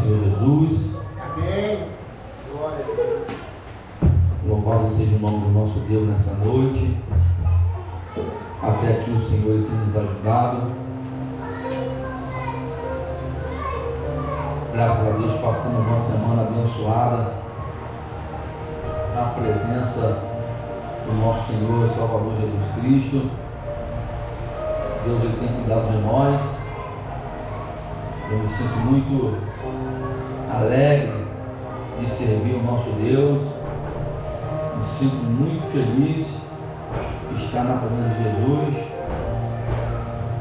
Senhor Jesus. Amém. Glória a Deus. Louvado seja o nome do nosso Deus nessa noite. Até aqui o Senhor Ele tem nos ajudado. Graças a Deus passamos uma semana abençoada na presença do nosso Senhor e Salvador Jesus Cristo. Deus Ele tem cuidado de nós. Eu me sinto muito alegre de servir o nosso Deus. Me sinto muito feliz de estar na presença de Jesus.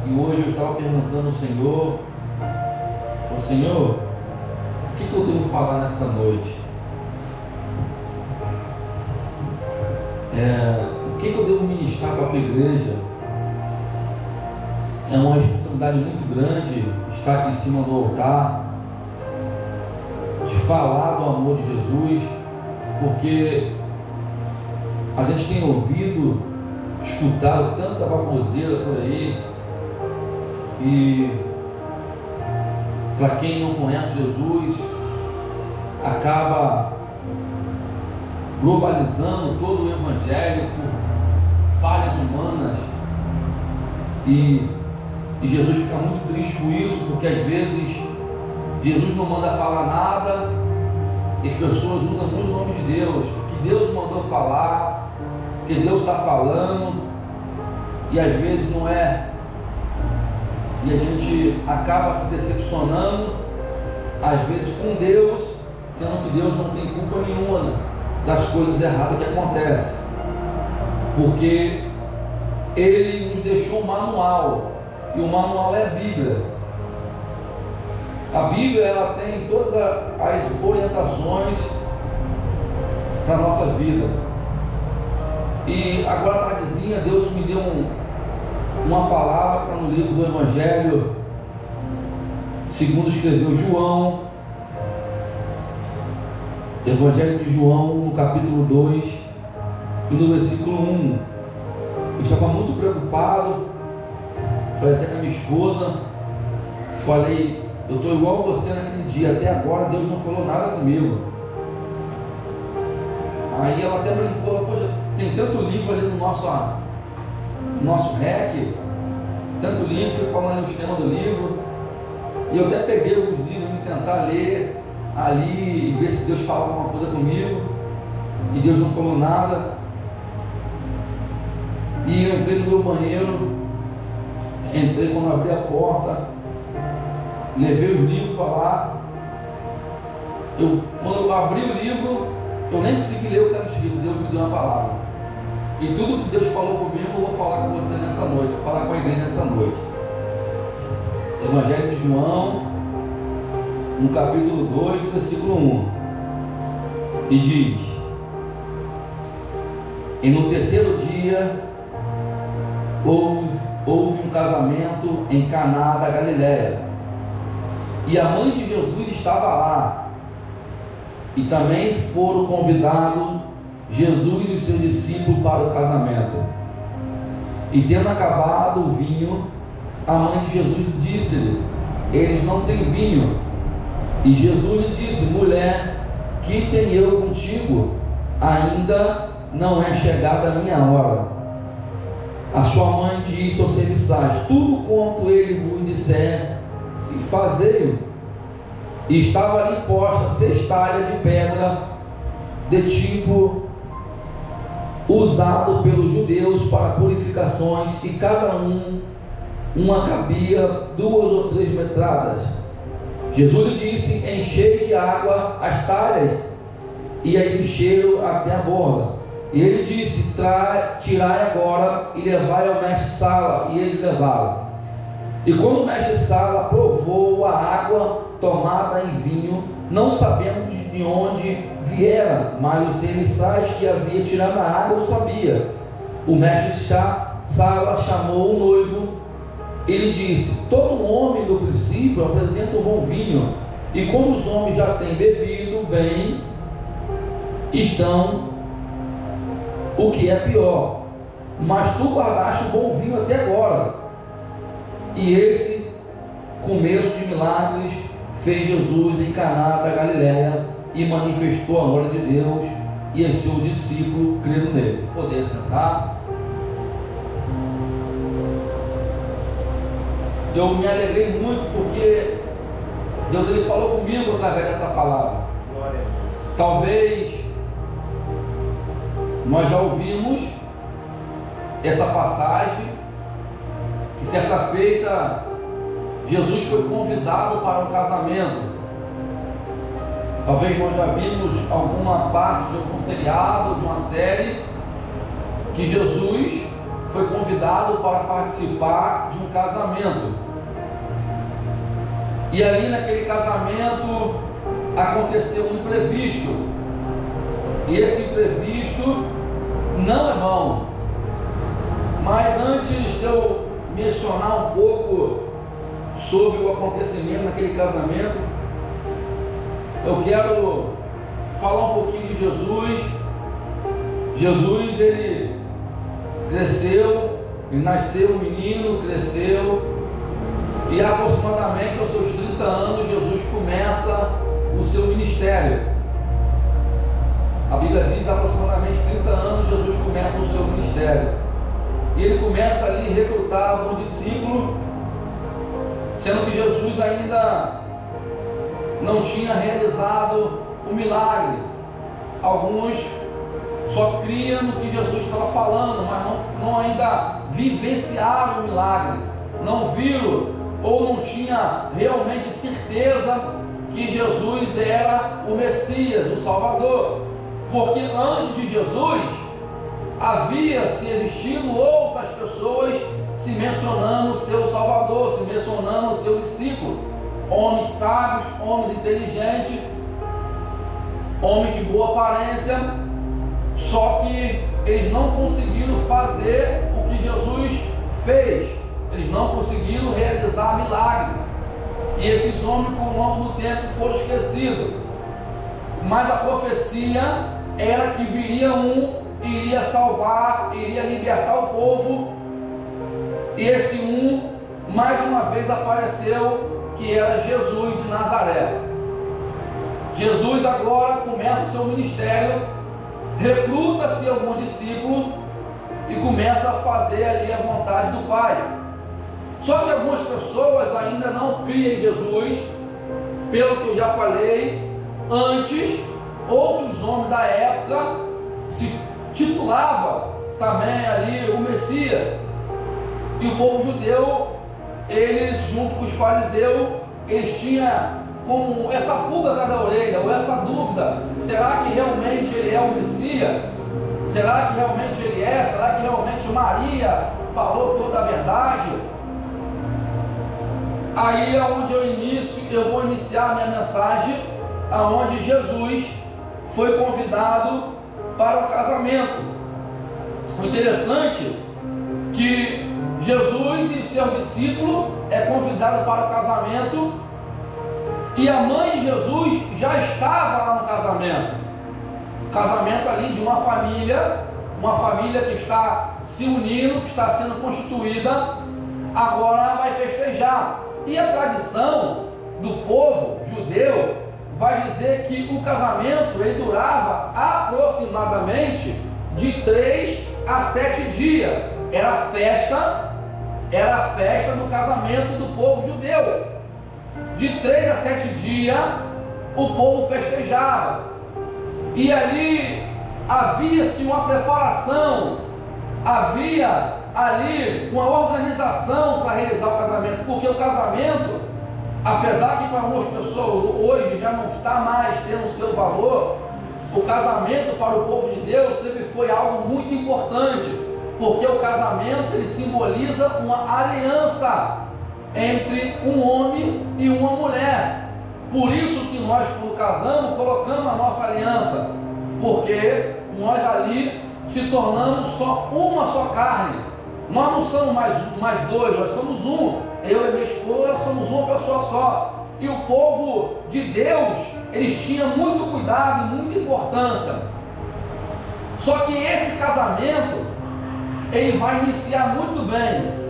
E hoje eu estava perguntando ao Senhor, Senhor, o que eu devo falar nessa noite? O que eu devo ministrar para a tua igreja? É uma responsabilidade muito grande estar aqui em cima do altar, de falar do amor de Jesus, porque a gente tem ouvido, escutado tanta baboseira por aí, e para quem não conhece Jesus, acaba globalizando todo o evangelho por falhas humanas, e Jesus fica muito triste com isso, porque às vezes Jesus não manda falar nada e as pessoas usam muito o nome de Deus, que Deus mandou falar, que Deus está falando, e às vezes não é, e a gente acaba se decepcionando, às vezes com Deus, sendo que Deus não tem culpa nenhuma das coisas erradas que acontecem, porque Ele nos deixou um manual, e o manual é a Bíblia. A Bíblia, ela tem todas as orientações para a nossa vida. E agora à tardezinha Deus me deu uma palavra no livro do Evangelho segundo escreveu João, Evangelho de João, no capítulo 2 e no versículo 1. Eu estava muito preocupado, falei até com a minha esposa, falei, eu estou igual a você naquele dia, até agora Deus não falou nada comigo. Aí ela até brincou, poxa, tem tanto livro ali no nosso REC, tanto livro, fui falando os temas do livro, e eu até peguei alguns livros para tentar ler ali e ver se Deus fala alguma coisa comigo, e Deus não falou nada. E eu entrei no meu banheiro, quando abri a porta, levei os livros para lá. Quando eu abri o livro, eu nem consegui ler o que estava escrito. Deus me deu uma palavra, e tudo que Deus falou comigo eu vou falar com você nessa noite, vou falar com a igreja nessa noite. Evangelho de João, no capítulo 2, versículo 1, e diz: e no terceiro dia houve um casamento em Caná da Galileia, e a mãe de Jesus estava lá, e também foram convidados Jesus e seus discípulos para o casamento. E tendo acabado o vinho, a mãe de Jesus disse-lhe: eles não têm vinho. E Jesus lhe disse: mulher, que tenho eu contigo? Ainda não é chegada a minha hora. A sua mãe disse aos serviçais: tudo quanto ele vos disser, fazei-o. E estava ali posta 6 talhas de pedra, de tipo usado pelos judeus para purificações, e cada uma cabia 2 ou 3 metradas. Jesus lhe disse: enchei de água as talhas, e as encheram até a borda. E ele disse: tirai agora e levai ao mestre-sala. E eles levaram. E quando o mestre-sala provou a água tomada em vinho, não sabendo de onde viera, mas os serviçais que havia tirado a água o sabia. O mestre-sala chamou o noivo e lhe disse: todo homem do princípio apresenta um bom vinho, e como os homens já têm bebido bem, estão o que é pior, mas tu guardaste o bom vinho até agora. E esse começo de milagres fez Jesus em Caná da Galileia e manifestou a glória de Deus, e os seus discípulos creram nele. Poder sentar. Eu me alegrei muito porque Deus ele falou comigo através dessa palavra. Talvez nós já ouvimos essa passagem, que certa feita Jesus foi convidado para um casamento. Talvez nós já vimos alguma parte de algum seriado, de uma série, que Jesus foi convidado para participar de um casamento. E ali naquele casamento aconteceu um imprevisto. E esse imprevisto não é bom. Mas antes de eu mencionar um pouco sobre o acontecimento naquele casamento, eu quero falar um pouquinho de Jesus. Jesus, ele cresceu, ele nasceu um menino, cresceu, e aproximadamente aos seus 30 anos, Jesus começa o seu ministério. A Bíblia diz aproximadamente 30 anos, Jesus começa o seu ministério. E ele começa ali a recrutar um discípulo, sendo que Jesus ainda não tinha realizado o milagre. Alguns só criam no que Jesus estava falando, mas não ainda vivenciaram o milagre, não viram ou não tinha realmente certeza que Jesus era o Messias, o Salvador. Porque antes de Jesus havia se existindo outras pessoas se mencionando o seu Salvador, se mencionando o seu discípulo, homens sábios, homens inteligentes, homens de boa aparência, só que eles não conseguiram fazer o que Jesus fez. Eles não conseguiram realizar milagre. E esses homens, com o longo do tempo, foram esquecidos. Mas a profecia era que viria um, iria salvar, iria libertar o povo. E esse um, mais uma vez apareceu, que era Jesus de Nazaré. Jesus agora começa o seu ministério, recruta-se algum discípulo e começa a fazer ali a vontade do Pai. Só que algumas pessoas ainda não criam em Jesus, pelo que eu já falei antes. Outros homens da época se titulavam também ali o Messias, e o povo judeu, eles junto com os fariseus, eles tinham como essa pulga atrás da orelha, ou essa dúvida: será que realmente ele é o Messias? Será que realmente ele é? Será que realmente Maria falou toda a verdade? Aí é onde eu vou iniciar a minha mensagem, aonde Jesus foi convidado para o casamento. O interessante é que Jesus e seu discípulo é convidado para o casamento, e a mãe de Jesus já estava lá no casamento. Casamento ali de uma família que está se unindo, que está sendo constituída, agora vai festejar. E a tradição do povo judeu vai dizer que o casamento ele durava aproximadamente de 3 a 7 dias. Era a festa do casamento do povo judeu. De 3 a 7 dias o povo festejava. E ali havia-se uma preparação, havia ali uma organização para realizar o casamento, porque o casamento, apesar que para algumas pessoas hoje já não está mais tendo o seu valor, o casamento para o povo de Deus sempre foi algo muito importante, porque o casamento ele simboliza uma aliança entre um homem e uma mulher. Por isso que nós, quando casamos, colocamos a nossa aliança, porque nós ali se tornamos uma só carne. Nós não somos mais dois, nós somos um. Eu e minha esposa somos uma pessoa só. E o povo de Deus, eles tinham muito cuidado e muita importância. Só que esse casamento, ele vai iniciar muito bem.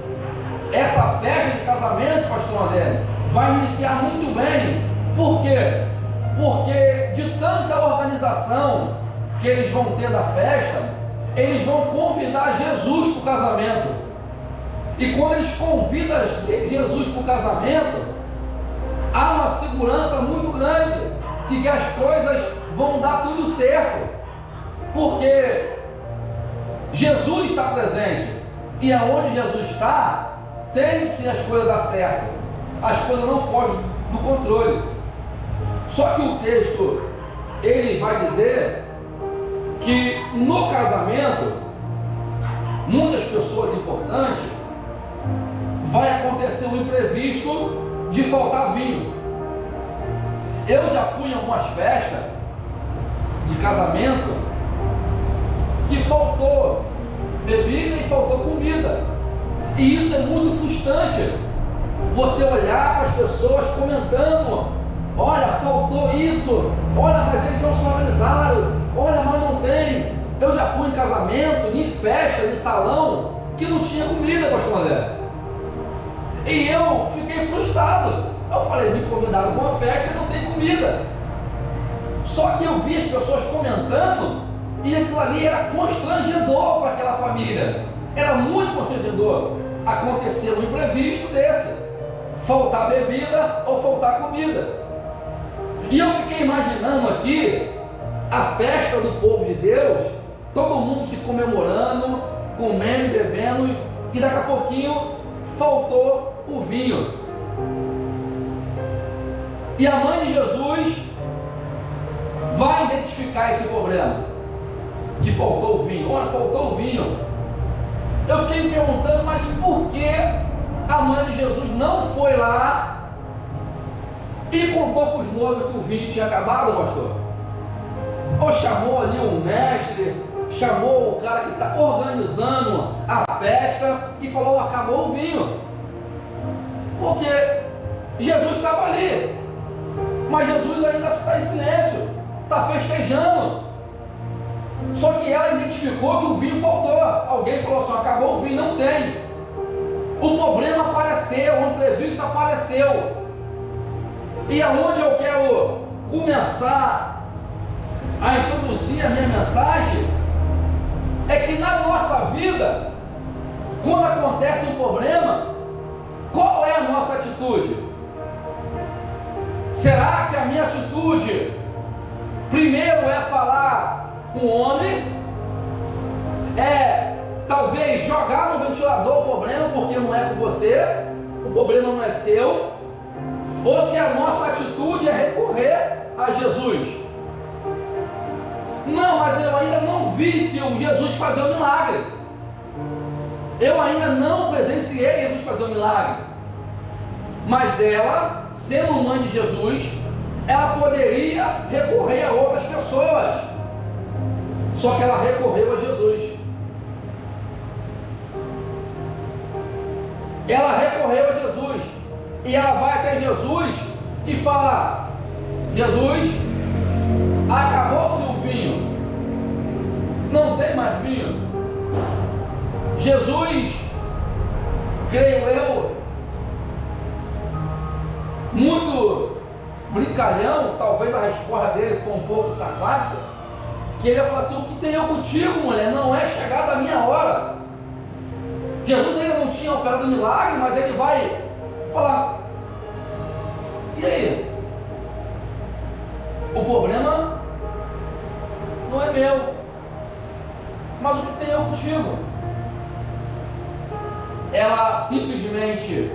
Essa festa de casamento, pastor André, vai iniciar muito bem, Por quê? Porque de tanta organização que eles vão ter da festa, eles vão convidar Jesus para o casamento. E quando eles convidam Jesus para o casamento, há uma segurança muito grande que as coisas vão dar tudo certo, porque Jesus está presente, e aonde Jesus está, tem-se as coisas dar certo, as coisas não fogem do controle. Só que o texto, ele vai dizer que no casamento, muitas pessoas importantes, vai acontecer um imprevisto de faltar vinho. Eu já fui em algumas festas de casamento que faltou bebida e faltou comida, e isso é muito frustrante. Você olhar para as pessoas comentando: olha, faltou isso, olha, mas eles não se organizaram, olha, mas não tem. Eu já fui em casamento, em festa, em salão, que não tinha comida, pastor André, e eu fiquei frustrado. Eu falei: me convidaram para uma festa e não tem comida. Só que eu vi as pessoas comentando, e aquilo ali era constrangedor para aquela família. Era muito constrangedor acontecer um imprevisto desse, faltar bebida ou faltar comida. E eu fiquei imaginando aqui a festa do povo de Deus, todo mundo se comemorando, comendo e bebendo, e daqui a pouquinho faltou o vinho. E a mãe de Jesus vai identificar esse problema, que faltou o vinho. Olha, faltou o vinho. Eu fiquei me perguntando: mas por que a mãe de Jesus não foi lá e contou para os noivos que o vinho tinha acabado, pastor? Ou chamou ali o mestre, chamou o cara que está organizando a festa e falou: acabou o vinho. Porque Jesus estava ali, mas Jesus ainda está em silêncio, está festejando. Só que ela identificou que o vinho faltou. Alguém falou assim: acabou o vinho, não tem. O problema apareceu, o imprevisto apareceu. E aonde eu quero começar a introduzir a minha mensagem é que na nossa vida, quando acontece um problema, qual é a nossa atitude? Será que a minha atitude primeiro é falar com o homem, é talvez jogar no ventilador o problema, porque não é com você, o problema não é seu? Ou se a nossa atitude é recorrer a Jesus? Não, mas eu ainda não vi se o Jesus fazer o milagre, eu ainda não presenciei Jesus fazer o milagre. Mas ela, sendo mãe de Jesus, ela poderia recorrer a outras pessoas, só que ela recorreu a Jesus. Ela recorreu a Jesus, e ela vai até Jesus e fala: Jesus, acabou-se o vinho, não tem mais vinho. Jesus, creio eu, muito brincalhão, talvez a resposta dele foi um pouco sarcástica, que ele ia falar assim: o que tem eu contigo, mulher? Não é chegada a minha hora. Jesus ainda não tinha operado o milagre, mas ele vai falar: e aí? O problema não é meu, mas o que tem eu contigo? Ela simplesmente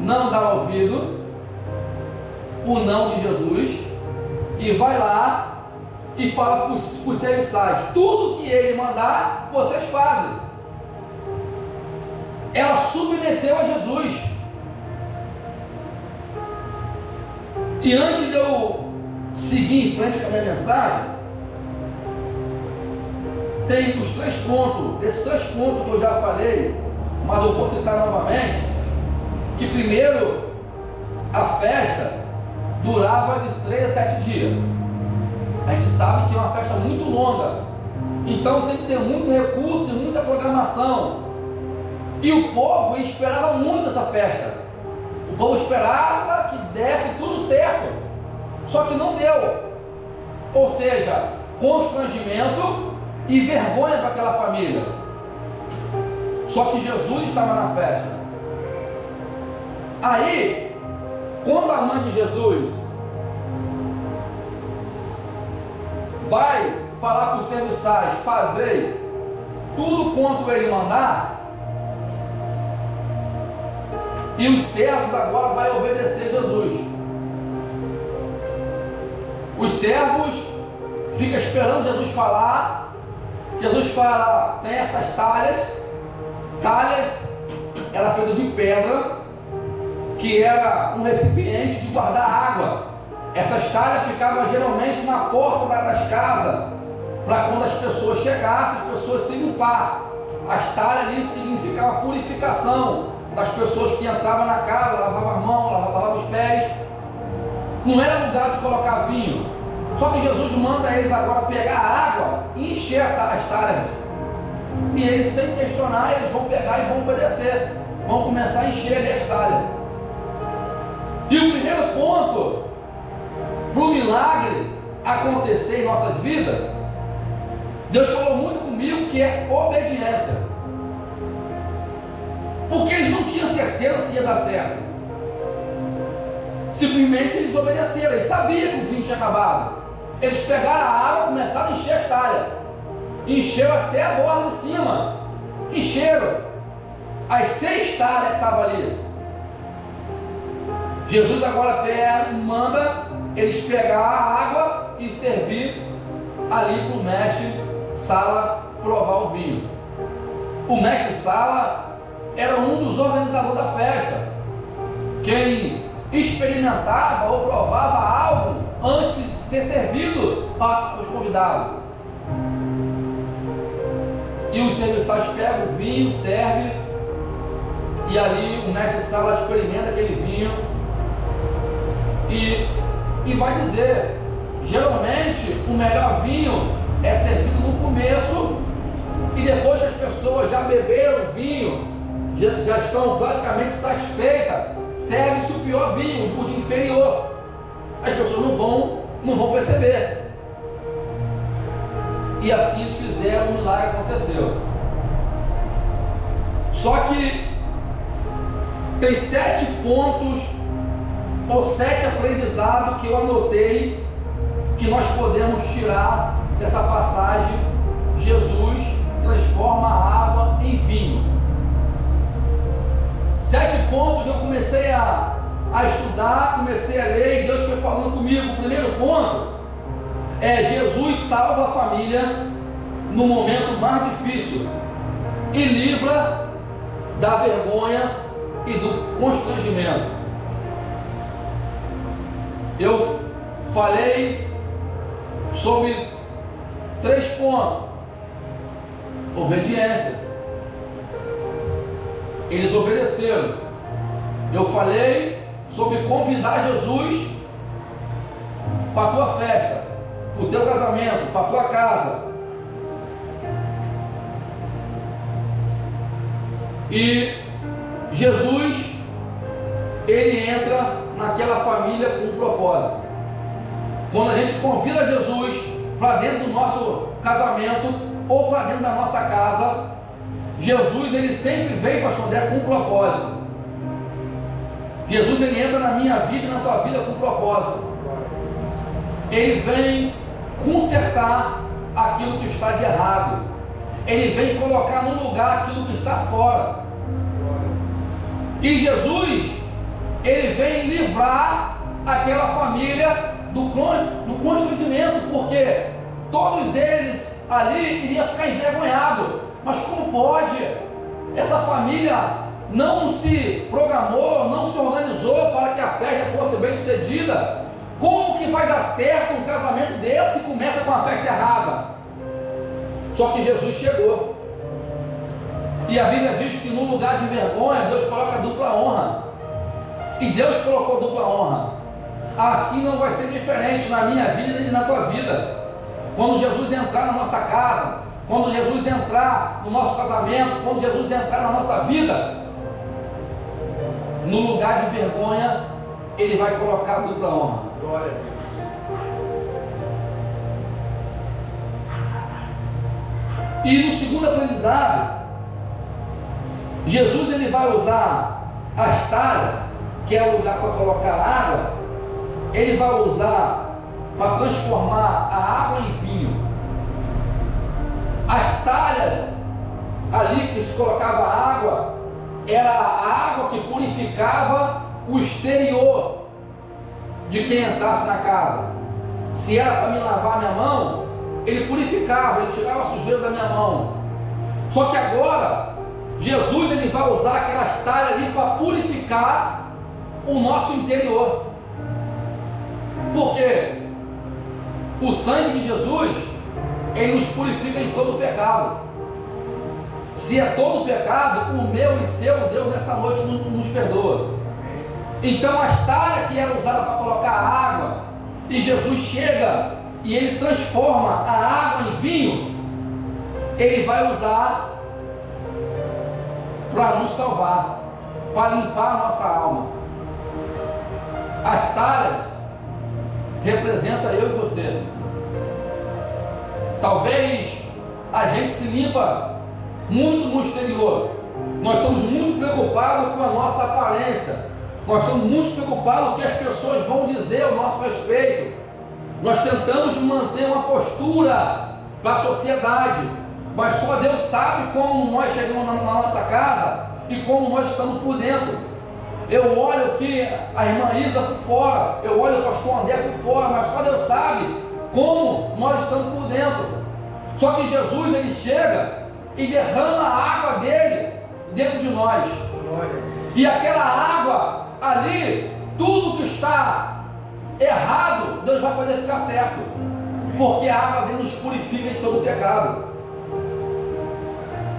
não dá ouvido o não de Jesus e vai lá e fala para os serviçais: tudo que ele mandar, vocês fazem. Ela submeteu a Jesus. E antes de eu seguir em frente com a minha mensagem, tem os 3 pontos, desses 3 pontos que eu já falei, mas eu vou citar novamente, que primeiro, a festa durava de 3 a 7 dias. A gente sabe que é uma festa muito longa, então tem que ter muito recurso e muita programação. E o povo esperava muito essa festa. O povo esperava que desse tudo certo. Só que não deu. Ou seja, constrangimento e vergonha para aquela família. Só que Jesus estava na festa. Aí, quando a mãe de Jesus vai falar para os serviçais, fazer tudo quanto ele mandar, e os servos agora vão obedecer Jesus. Os servos ficam esperando Jesus falar. Jesus fala, tem essas talhas era feita de pedra, que era um recipiente de guardar água. Essas talhas ficavam geralmente na porta das casas, para quando as pessoas chegassem, as pessoas se limpar. As talhas ali significavam a purificação das pessoas que entravam na casa, lavavam as mãos, lavavam os pés. Não era lugar de colocar vinho. Só que Jesus manda eles agora pegar a água e encher as talhas. E eles, sem questionar, eles vão pegar e vão obedecer. Vão começar a encher ali as talhas. E o primeiro ponto para o milagre acontecer em nossas vidas, Deus falou muito comigo, que é obediência. Porque eles não tinham certeza se ia dar certo. Simplesmente eles obedeceram. Eles sabiam que o vinho tinha acabado. Eles pegaram a água e começaram a encher as talhas. Encheram até a borda de cima. Encheram as 6 talhas que estavam ali. Jesus agora manda eles pegar a água e servir ali para o mestre Sala provar o vinho. O mestre Sala era um dos organizadores da festa. Quem experimentava ou provava algo antes de ser servido para os convidados. E os serviçais pegam o vinho, servem, e ali o mestre Sala experimenta aquele vinho e vai dizer, geralmente o melhor vinho é servido no começo, e depois que as pessoas já beberam o vinho, já estão praticamente satisfeitas, serve-se o pior vinho, o de inferior. As pessoas não vão perceber. E assim eles fizeram, o milagre aconteceu. Só que tem 7 pontos ou 7 aprendizados que eu anotei que nós podemos tirar dessa passagem. Jesus transforma a água em vinho. 7 pontos que eu comecei a estudar, comecei a ler, e Deus foi falando comigo. O primeiro ponto é: Jesus salva a família no momento mais difícil e livra da vergonha e do constrangimento. Eu falei sobre 3 pontos. Obediência. Eles obedeceram. Eu falei sobre convidar Jesus para a tua festa, para o teu casamento, para a tua casa. E Jesus, ele entra naquela família com um propósito. Quando a gente convida Jesus para dentro do nosso casamento ou para dentro da nossa casa, Jesus, ele sempre vem, pastor André, com um propósito. Jesus, ele entra na minha vida e na tua vida com um propósito. Ele vem consertar aquilo que está de errado. Ele vem colocar no lugar aquilo que está fora. E Jesus, ele vem livrar aquela família do constrangimento, porque todos eles ali iriam ficar envergonhados. Mas como pode? Essa família não se programou, não se organizou para que a festa fosse bem sucedida. Como que vai dar certo um casamento desse que começa com a festa errada? Só que Jesus chegou. E a Bíblia diz que no lugar de vergonha, Deus coloca dupla honra. E Deus colocou dupla honra. Assim não vai ser diferente na minha vida e na tua vida. Quando Jesus entrar na nossa casa, quando Jesus entrar no nosso casamento, quando Jesus entrar na nossa vida, no lugar de vergonha, Ele vai colocar dupla honra. Glória a Deus. E no segundo aprendizado, Jesus ele vai usar as talhas, que é o lugar para colocar água, ele vai usar para transformar a água em vinho. As talhas ali que se colocava água, era a água que purificava o exterior de quem entrasse na casa. Se era para me lavar minha mão, ele purificava, ele tirava a sujeira da minha mão. Só que agora, Jesus ele vai usar aquelas talhas ali para purificar o nosso interior. Porque o sangue de Jesus, ele nos purifica de todo pecado. Se é todo pecado, o meu e seu, Deus nessa noite nos perdoa. Então as talhas que eram usadas para colocar água, e Jesus chega e ele transforma a água em vinho, ele vai usar para nos salvar, para limpar a nossa alma. As talhas representam eu e você. Talvez a gente se limpa muito no exterior. Nós somos muito preocupados com a nossa aparência. Nós somos muito preocupados com o que as pessoas vão dizer ao nosso respeito. Nós tentamos manter uma postura para a sociedade, mas só Deus sabe como nós chegamos na nossa casa e como nós estamos por dentro. Eu olho aqui a irmã Isa por fora, eu olho o pastor André por fora, mas só Deus sabe como nós estamos por dentro. Só que Jesus ele chega e derrama a água dele dentro de nós. E aquela água ali, tudo que está errado, Deus vai fazer ficar certo, porque a água dele nos purifica de todo o pecado.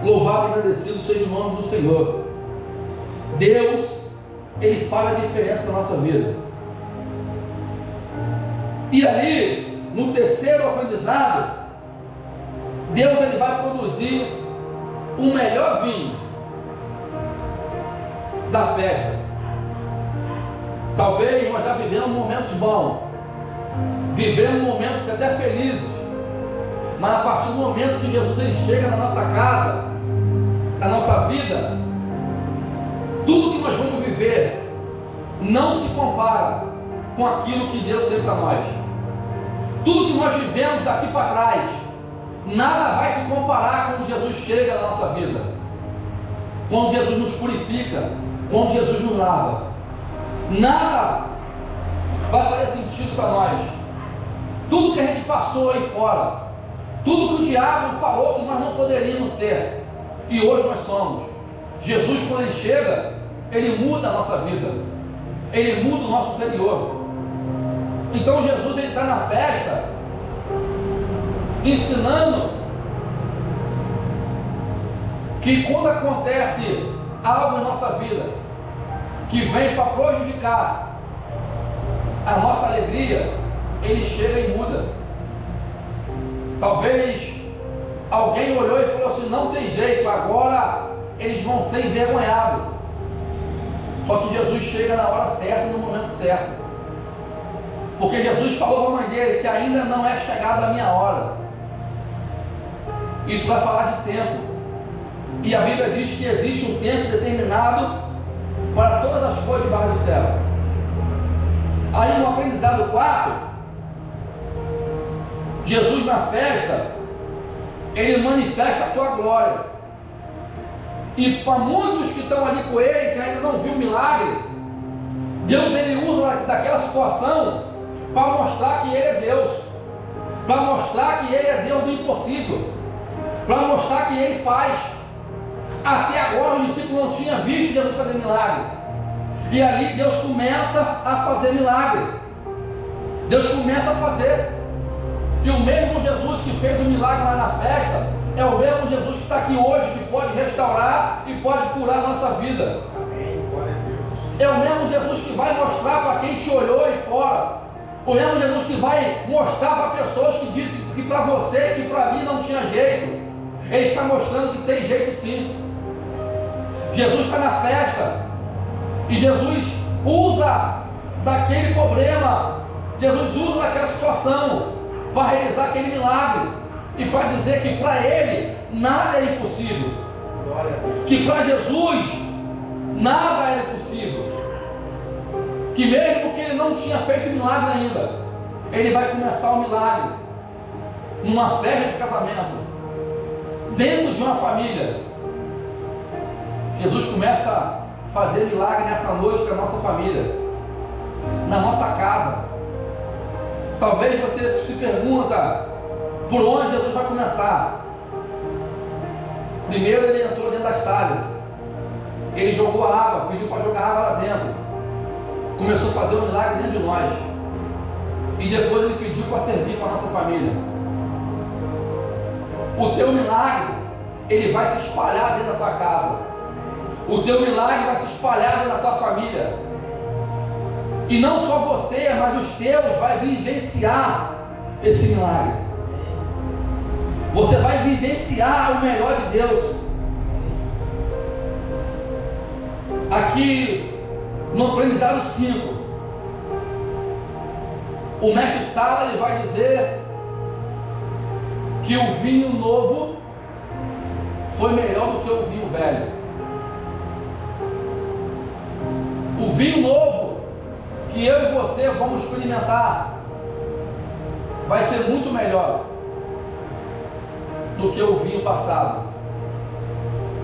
Louvado e agradecido seja o nome do Senhor. Deus, ele faz a diferença na nossa vida. E ali, no terceiro aprendizado, Deus ele vai produzir o melhor vinho da festa. Talvez nós já vivemos momentos bons, vivemos momentos até felizes, mas a partir do momento que Jesus ele chega na nossa casa, na nossa vida, tudo que nós vamos viver não se compara com aquilo que Deus tem para nós. Tudo que nós vivemos daqui para trás, nada vai se comparar quando Jesus chega na nossa vida, quando Jesus nos purifica, quando Jesus nos lava. Nada vai fazer sentido para nós. Tudo que a gente passou aí fora, tudo que o diabo falou que nós não poderíamos ser, e hoje nós somos. Jesus, quando ele chega, ele muda a nossa vida, ele muda o nosso interior. Então Jesus ele está na festa ensinando que quando acontece algo em nossa vida que vem para prejudicar a nossa alegria, ele chega e muda. Talvez alguém olhou e falou assim: não tem jeito, agora eles vão ser envergonhados. Só que Jesus chega na hora certa, no momento certo, porque Jesus falou para a mãe dele que ainda não é chegada a minha hora. Isso vai falar de tempo, e a Bíblia diz que existe um tempo determinado para todas as coisas debaixo do céu. Aí no aprendizado 4, Jesus na festa, ele manifesta a tua glória, e para muitos que estão ali com ele, que ainda não viu o milagre, Deus ele usa daquela situação para mostrar que ele é Deus, para mostrar que ele é Deus do impossível, para mostrar que ele faz. Até agora os discípulos não tinham visto Jesus fazer milagre, e ali Deus começa a fazer milagre. Deus começa a fazer, e o mesmo Jesus que fez o milagre lá na festa é o mesmo Jesus que está aqui hoje, que pode restaurar e pode curar a nossa vida. É o mesmo Jesus que vai mostrar para quem te olhou aí fora, o mesmo Jesus que vai mostrar para pessoas que disse que para você, que para mim não tinha jeito, ele está mostrando que tem jeito sim. Jesus está na festa, e Jesus usa daquele problema, Jesus usa daquela situação para realizar aquele milagre. e para dizer que para Ele nada é impossível, que para Jesus nada era impossível, que mesmo que Ele não tinha feito milagre ainda, Ele vai começar o milagre numa festa de casamento, dentro de uma família. Jesus começa a fazer milagre nessa noite com a nossa família, na nossa casa. Talvez você se pergunta por onde Jesus vai começar. Primeiro Ele entrou dentro das talhas, Ele jogou água, pediu para jogar água lá dentro, começou a fazer um milagre dentro de nós, e depois Ele pediu para servir com a nossa família. O teu milagre, ele vai se espalhar dentro da tua casa, o teu milagre vai se espalhar dentro da tua família, e não só você, mas os teus vai vivenciar esse milagre. Você vai vivenciar o melhor de Deus. Aqui no aprendizado 5, o mestre Sala ele vai dizer que o vinho novo foi melhor do que o vinho velho. O vinho novo que eu e você vamos experimentar vai ser muito melhor do que o vinho passado.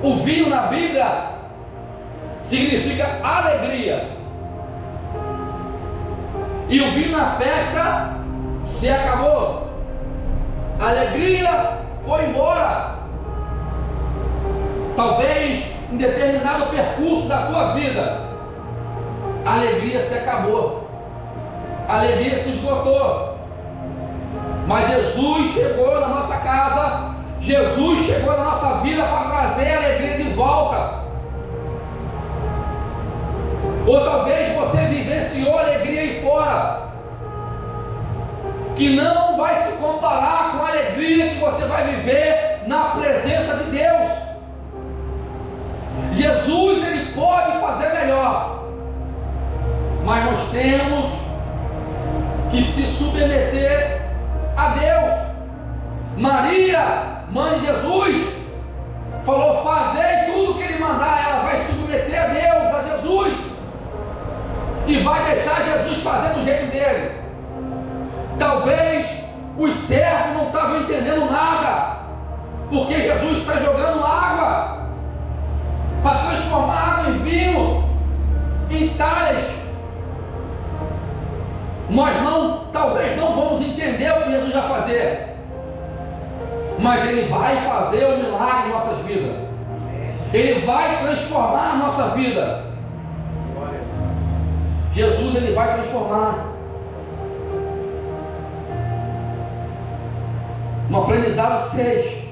O vinho na Bíblia significa alegria, e o vinho na festa se acabou, a alegria foi embora. Talvez em determinado percurso da tua vida, a alegria se acabou, a alegria se esgotou, mas Jesus chegou na nossa casa, Jesus chegou na nossa vida para trazer a alegria de volta. Ou talvez você vivenciou alegria aí fora, que não vai se comparar com a alegria que você vai viver na presença de Deus. Jesus, Ele pode fazer melhor, mas nós temos que se submeter a Deus. Maria, mãe de Jesus, falou: fazei tudo que Ele mandar. Ela vai se submeter a Deus, a Jesus, e vai deixar Jesus fazer do jeito dele. Talvez os servos não estavam entendendo nada, porque Jesus está jogando água para transformar água em vinho, em talhas. Nós talvez não vamos entender o que Jesus vai fazer, mas Ele vai fazer o milagre em nossas vidas. Ele vai transformar a nossa vida. Jesus, Ele vai transformar. No aprendizado 6,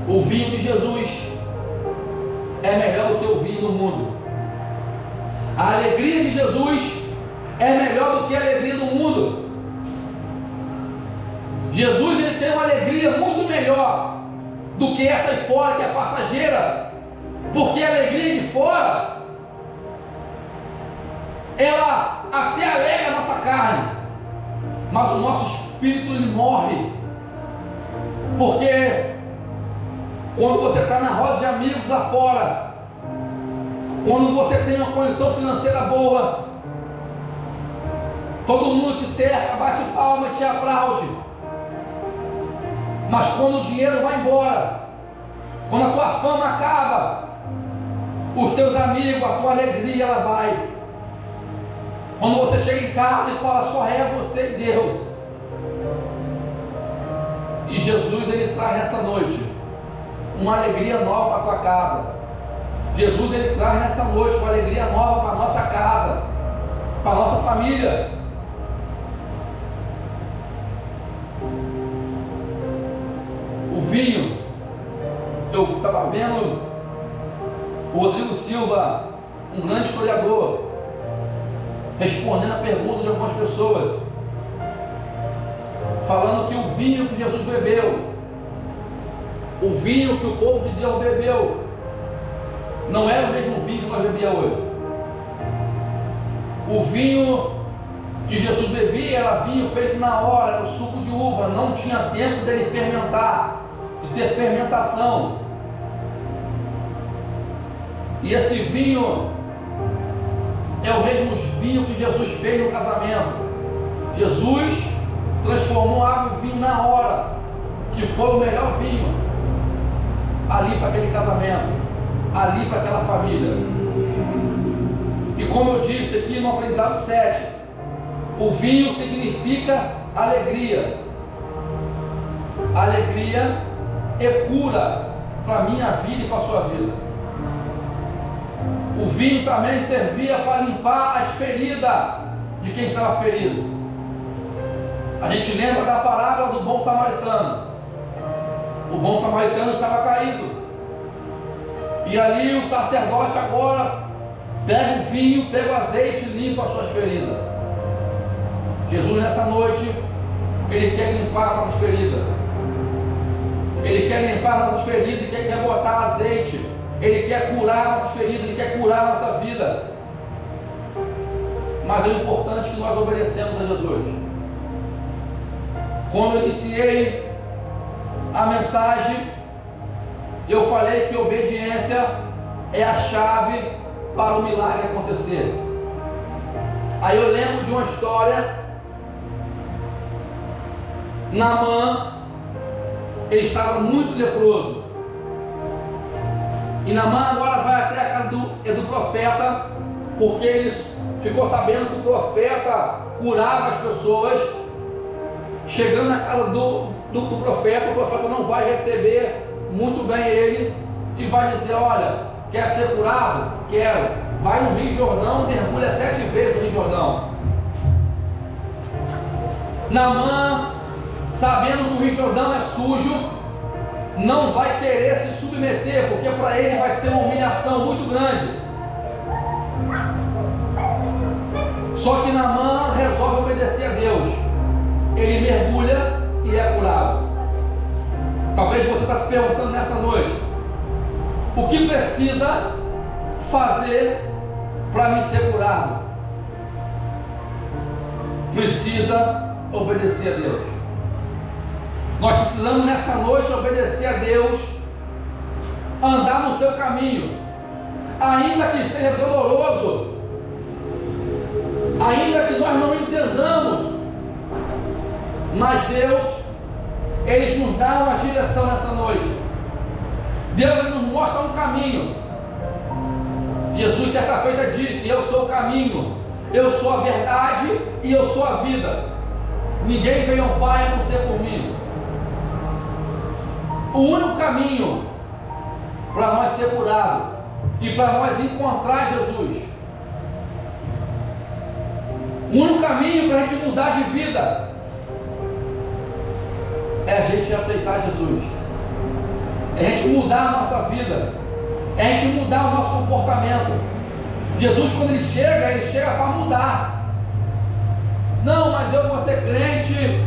o vinho de Jesus é melhor do que o vinho do mundo. A alegria de Jesus é melhor do que a alegria do mundo. Jesus, Ele tem uma alegria muito melhor do que essa de fora, que é passageira, porque a alegria de fora, ela até alegra a nossa carne, mas o nosso espírito ele morre, porque quando você está na roda de amigos lá fora, quando você tem uma condição financeira boa, todo mundo te cerca, bate palma e te aplaude, mas quando o dinheiro vai embora, quando a tua fama acaba, os teus amigos, a tua alegria ela vai. Quando você chega em casa e fala: só é você e Deus. E Jesus, Ele traz nessa noite uma alegria nova para a tua casa. Jesus, Ele traz nessa noite uma alegria nova para a nossa casa, para a nossa família. O vinho, eu estava vendo o Rodrigo Silva, um grande historiador, respondendo a pergunta de algumas pessoas, falando que o vinho que Jesus bebeu, o vinho que o povo de Deus bebeu, não era o mesmo vinho que nós bebíamos hoje. O vinho que Jesus bebia era vinho feito na hora, era o suco de uva, não tinha tempo dele fermentar, de ter fermentação. E esse vinho é o mesmo vinho que Jesus fez no casamento. Jesus transformou água em vinho na hora, que foi o melhor vinho ali para aquele casamento, ali para aquela família. E como eu disse aqui no aprendizado 7, o vinho significa alegria. Alegria é cura para a minha vida e para a sua vida. O vinho também servia para limpar as feridas de quem estava ferido. A gente lembra da parábola do bom samaritano. O bom samaritano estava caído. E ali o sacerdote agora pega o vinho, pega o azeite e limpa as suas feridas. Jesus nessa noite, Ele quer limpar as nossas feridas. Ele quer limpar as nossas feridas e quer botar azeite. Ele quer curar as nossas feridas, Ele quer curar a nossa vida. Mas é importante que nós obedecemos a Jesus. Quando eu iniciei a mensagem, eu falei que obediência é a chave para o milagre acontecer. Aí eu lembro de uma história. Naamã, ele estava muito leproso. E Naamã agora vai até a casa do profeta, porque ele ficou sabendo que o profeta curava as pessoas. Chegando na casa do profeta, o profeta não vai receber muito bem ele e vai dizer: olha, quer ser curado? Quero. Vai no Rio Jordão, mergulha 7 vezes no Rio Jordão. Naamã, sabendo que o Rio Jordão é sujo, não vai querer se submeter, porque para ele vai ser uma humilhação muito grande. Só que Naamã resolve obedecer a Deus. Ele mergulha e é curado. Talvez você está se perguntando nessa noite: o que precisa fazer para me ser curado? Precisa obedecer a Deus. Nós precisamos nessa noite obedecer a Deus, andar no seu caminho, ainda que seja doloroso, ainda que nós não entendamos, mas Deus, Ele nos dá uma direção nessa noite. Deus, Ele nos mostra um caminho. Jesus certa feita disse: eu sou o caminho, eu sou a verdade e eu sou a vida. Ninguém vem ao Pai a não ser por mim. O único caminho para nós ser curados e para nós encontrar Jesus, o único caminho para a gente mudar de vida, é a gente aceitar Jesus, é a gente mudar a nossa vida, é a gente mudar o nosso comportamento. Jesus, quando Ele chega para mudar. Não, mas eu vou ser crente,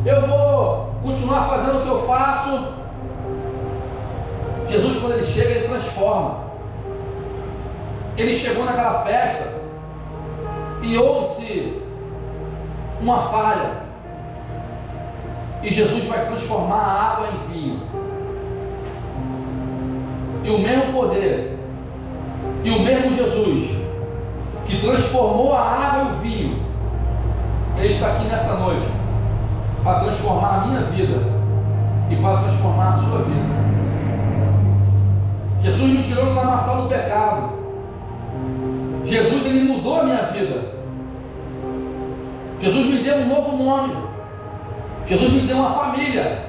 eu vou continuar fazendo o que eu faço. Jesus, quando Ele chega, Ele transforma. Ele chegou naquela festa e houve uma falha, e Jesus vai transformar a água em vinho. E o mesmo poder, e o mesmo Jesus que transformou a água em vinho, Ele está aqui nessa noite para transformar a minha vida e para transformar a sua vida. Jesus me tirou do lamaçal do pecado. Jesus, Ele mudou a minha vida. Jesus me deu um novo nome. Jesus me deu uma família.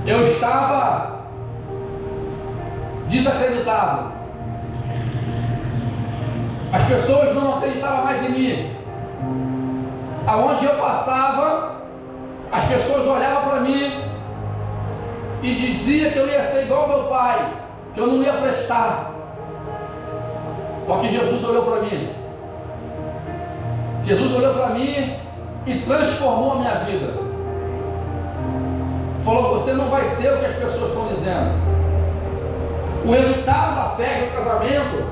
Eu estava desacreditado. As pessoas não acreditavam mais em mim. Aonde eu passava, as pessoas olhavam para mim e diziam que eu ia ser igual ao meu pai, que eu não ia prestar. Só que Jesus olhou para mim. Jesus olhou para mim e transformou a minha vida. Falou: você não vai ser o que as pessoas estão dizendo. O resultado da festa do casamento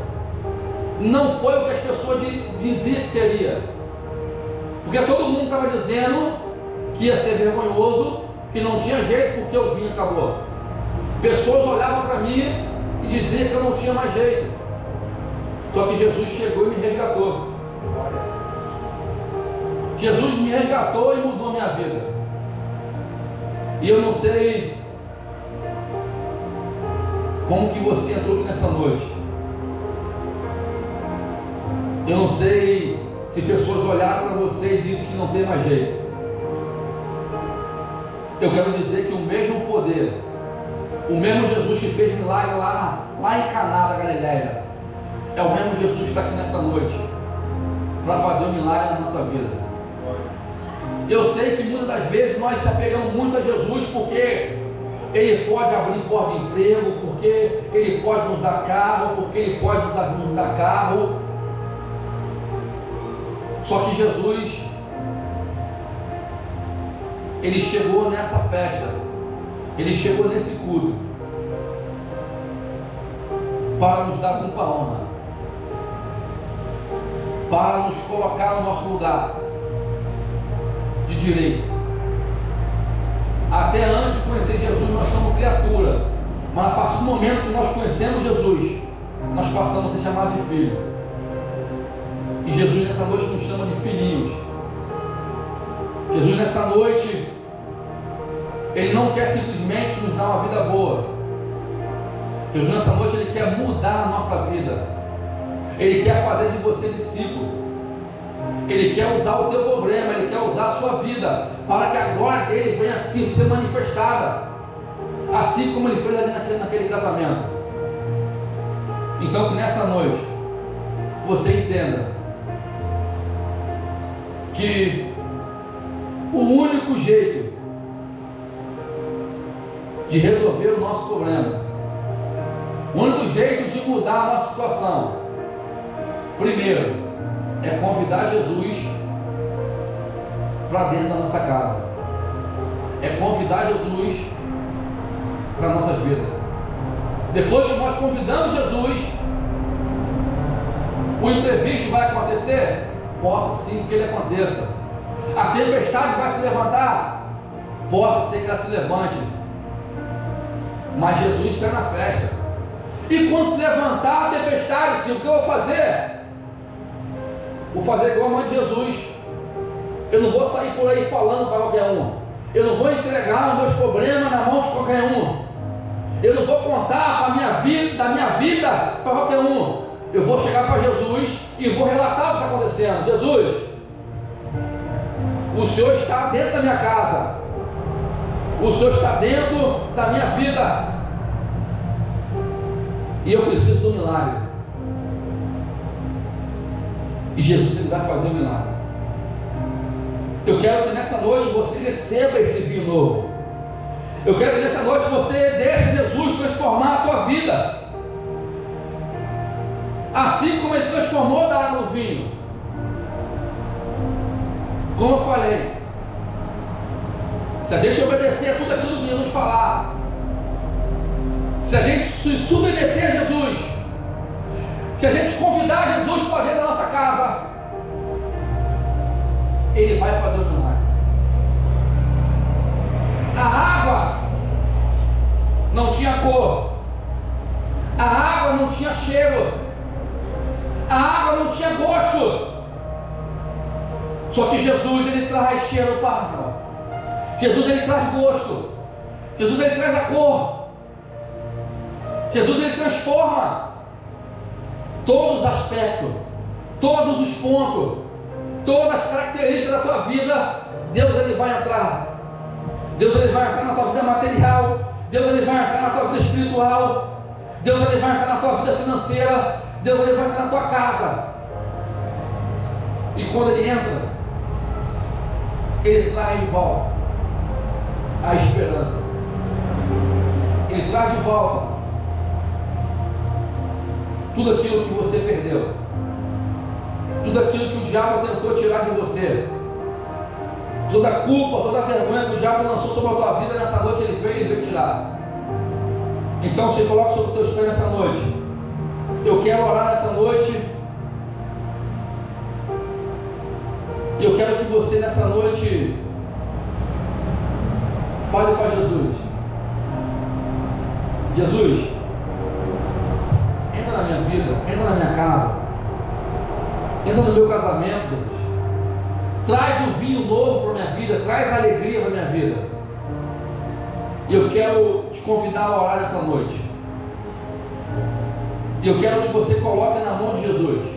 não foi o que as pessoas diziam que seria, porque todo mundo estava dizendo que ia ser vergonhoso, que não tinha jeito porque o vinho acabou. Pessoas olhavam para mim e diziam que eu não tinha mais jeito. Só que Jesus chegou e me resgatou. Jesus me resgatou e mudou minha vida. E eu não sei como que você entrou aqui nessa noite. Eu não sei se pessoas olharam para você e disseram que não tem mais jeito. Eu quero dizer que o mesmo poder, o mesmo Jesus que fez milagre lá em Caná da Galileia, é o mesmo Jesus que está aqui nessa noite para fazer um milagre na nossa vida. Eu sei que muitas das vezes nós se apegamos muito a Jesus porque Ele pode abrir porta de emprego, porque Ele pode mudar carro, porque Ele pode mudar carro. Só que Jesus, Ele chegou nessa festa, Ele chegou nesse culto para nos dar muita honra, para nos colocar no nosso lugar de direito. Até antes de conhecer Jesus nós somos criatura, mas a partir do momento que nós conhecemos Jesus, nós passamos a ser chamados de filho. E Jesus nessa noite nos chama de filhinhos. Jesus nessa noite, Ele não quer simplesmente nos dar uma vida boa. Jesus nessa noite, Ele quer mudar a nossa vida. Ele quer fazer de você discípulo. Ele quer usar o teu problema, Ele quer usar a sua vida, para que a glória dele venha assim ser manifestada, assim como Ele fez ali naquele casamento. Então que nessa noite você entenda que o único jeito de resolver o nosso problema, o único jeito de mudar a nossa situação, primeiro, é convidar Jesus para dentro da nossa casa, é convidar Jesus para a nossa vida. Depois que nós convidamos Jesus, o imprevisto vai acontecer? Pode sim que ele aconteça. A tempestade vai se levantar? Pode ser que ela se levante, mas Jesus está na festa. E quando se levantar a tempestade, sim, o que eu vou fazer? Vou fazer igual a mãe de Jesus. Eu não vou sair por aí falando para qualquer um. Eu não vou entregar meus problemas na mão de qualquer um. Eu não vou contar da minha vida para qualquer um. Eu vou chegar para Jesus e vou relatar o que está acontecendo. Jesus, o Senhor está dentro da minha casa. O Senhor está dentro da minha vida. E eu preciso do milagre. E Jesus, Ele vai fazer um milagre. Eu quero que nessa noite você receba esse vinho novo. Eu quero que nessa noite você deixe Jesus transformar a tua vida, assim como Ele transformou da água no vinho. Como eu falei, se a gente obedecer a tudo aquilo que Jesus falar, se a gente se submeter a Jesus, se a gente convidar Jesus para dentro da nossa casa, Ele vai fazer o milagre. A água não tinha cor, a água não tinha cheiro, a água não tinha gosto. Só que Jesus, Ele traz cheiro para a água. Jesus, Ele traz gosto. Jesus, Ele traz a cor. Jesus, Ele transforma todos os aspectos, todos os pontos, todas as características da tua vida. Deus, Ele vai entrar. Deus, Ele vai entrar na tua vida material. Deus, Ele vai entrar na tua vida espiritual. Deus, Ele vai entrar na tua vida financeira. Deus, Ele vai entrar na tua casa. E quando Ele entra, Ele traz de volta a esperança. Ele traz de volta tudo aquilo que você perdeu, tudo aquilo que o diabo tentou tirar de você, toda a culpa, toda a vergonha que o diabo lançou sobre a tua vida, nessa noite ele veio tirar. Então você coloca sobre os teus pés nessa noite. Eu quero orar nessa noite E eu quero que você nessa noite fale para Jesus: Jesus, entra na minha vida, entra na minha casa, entra no meu casamento, Jesus. Traz um vinho novo para a minha vida, traz alegria para a minha vida. E eu quero te convidar a orar nessa noite. E eu quero que você coloque na mão de Jesus.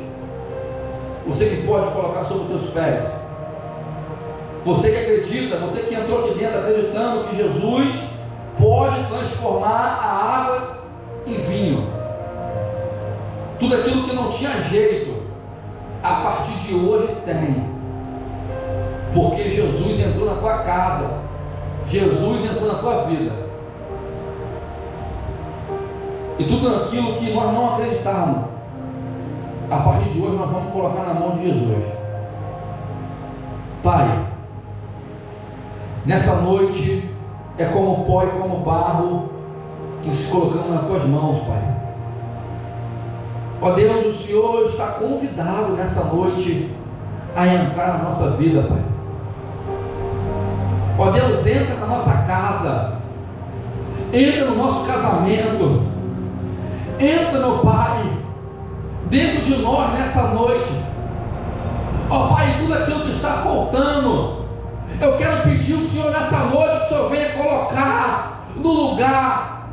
Você que pode colocar sobre os teus pés. Você que acredita, você que entrou aqui dentro acreditando que Jesus pode transformar a água em vinho. Tudo aquilo que não tinha jeito, a partir de hoje tem. Porque Jesus entrou na tua casa, Jesus entrou na tua vida. E tudo aquilo que nós não acreditamos, a partir de hoje nós vamos colocar na mão de Jesus. Pai, nessa noite é como pó e como barro que se colocamos nas tuas mãos, Pai. Ó Deus, o Senhor está convidado nessa noite a entrar na nossa vida, Pai. Ó Deus, entra na nossa casa, entra no nosso casamento, entra, meu Pai, dentro de nós nessa noite. Ó Pai, tudo aquilo que está faltando, eu quero pedir ao Senhor nessa noite que o Senhor venha colocar no lugar.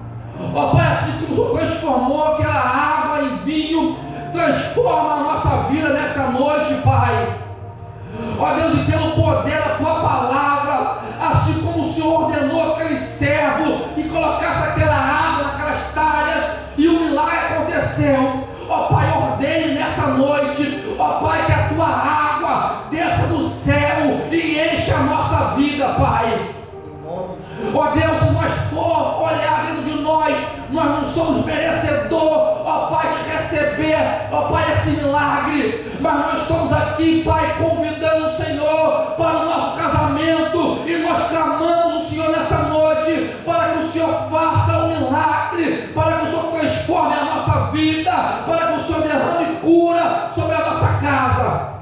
Ó Pai, assim como o Senhor transformou aquela água em vinho, transforma a nossa vida nessa noite, Pai. Ó Deus, e pelo poder da Tua palavra, assim como o Senhor ordenou aquele servo e colocasse aquela água naquelas talhas e o milagre aconteceu. Ó Pai, ordene nessa noite, ó Pai, que a Tua água desça do céu e encha a nossa vida, Pai. Ó Deus, se nós for olhar dentro de nós não somos merecedor, ó Pai, de receber, ó Pai, esse milagre, mas nós estamos aqui, Pai, convidando o Senhor para o nosso casamento, e nós clamamos o Senhor nessa noite, para que o Senhor faça o milagre, para que o Senhor transforme a nossa vida, para que o Senhor derrame cura sobre a nossa casa.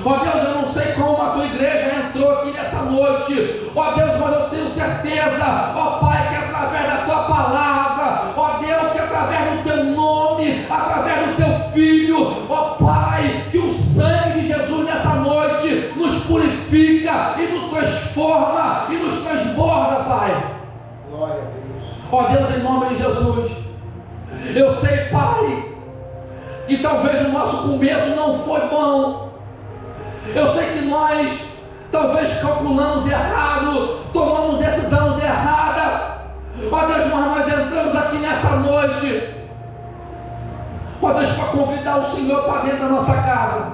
Ó Deus, eu não sei como a Tua igreja entrou aqui nessa noite, ó Deus, mas eu tenho certeza, ó Pai, que através da Tua palavra, ó Deus, que através do Teu nome, através do Teu Filho, ó Pai, que o sangue de Jesus nessa noite nos purifica e nos transforma e nos transborda, Pai. Glória a Deus. Ó Deus, em nome de Jesus, eu sei, Pai, que talvez o nosso começo não foi bom. Eu sei que nós talvez calculamos errado, tomamos decisões erradas. Ó Deus, mas nós entramos aqui nessa noite, ó Deus, para convidar o Senhor para dentro da nossa casa.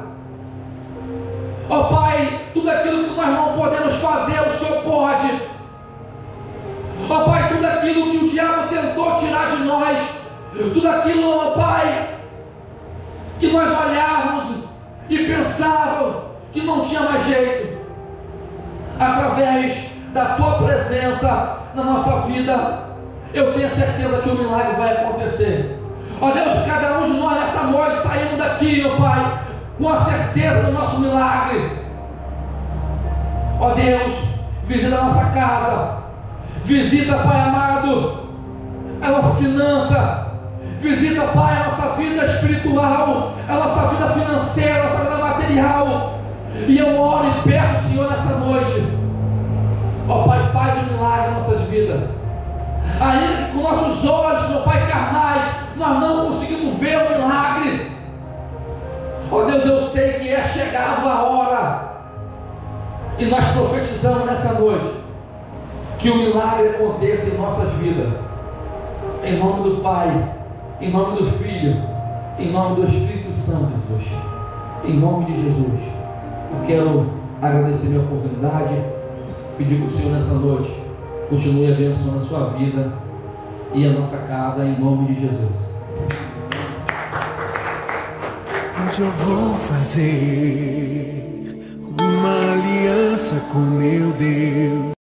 Ó Pai, tudo aquilo que nós não podemos fazer, o Senhor pode. Ó Pai, tudo aquilo que o diabo tentou tirar de nós, tudo aquilo, ó Pai, que nós olhávamos e pensávamos que não tinha mais jeito, através da Tua presença na nossa vida, eu tenho certeza que o milagre vai acontecer. Ó Deus, cada um de nós nessa noite saímos daqui, meu Pai, com a certeza do nosso milagre. Ó Deus, visita a nossa casa, visita, Pai amado, a nossa finança, visita, Pai, a nossa vida espiritual, a nossa vida financeira, a nossa vida material. E eu oro e peço ao Senhor nessa noite, ó Pai, faz um milagre em nossas vidas. Ainda que com nossos olhos, meu Pai, carnais, nós não conseguimos ver o milagre. Ó Deus, eu sei que é chegado a hora, e nós profetizamos nessa noite que o milagre aconteça em nossas vidas, em nome do Pai, em nome do Filho, em nome do Espírito Santo, Deus, em nome de Jesus. Eu quero agradecer minha oportunidade, pedir para o Senhor nessa noite continue abençoando a sua vida e a nossa casa, em nome de Jesus. Hoje eu vou fazer uma aliança com meu Deus.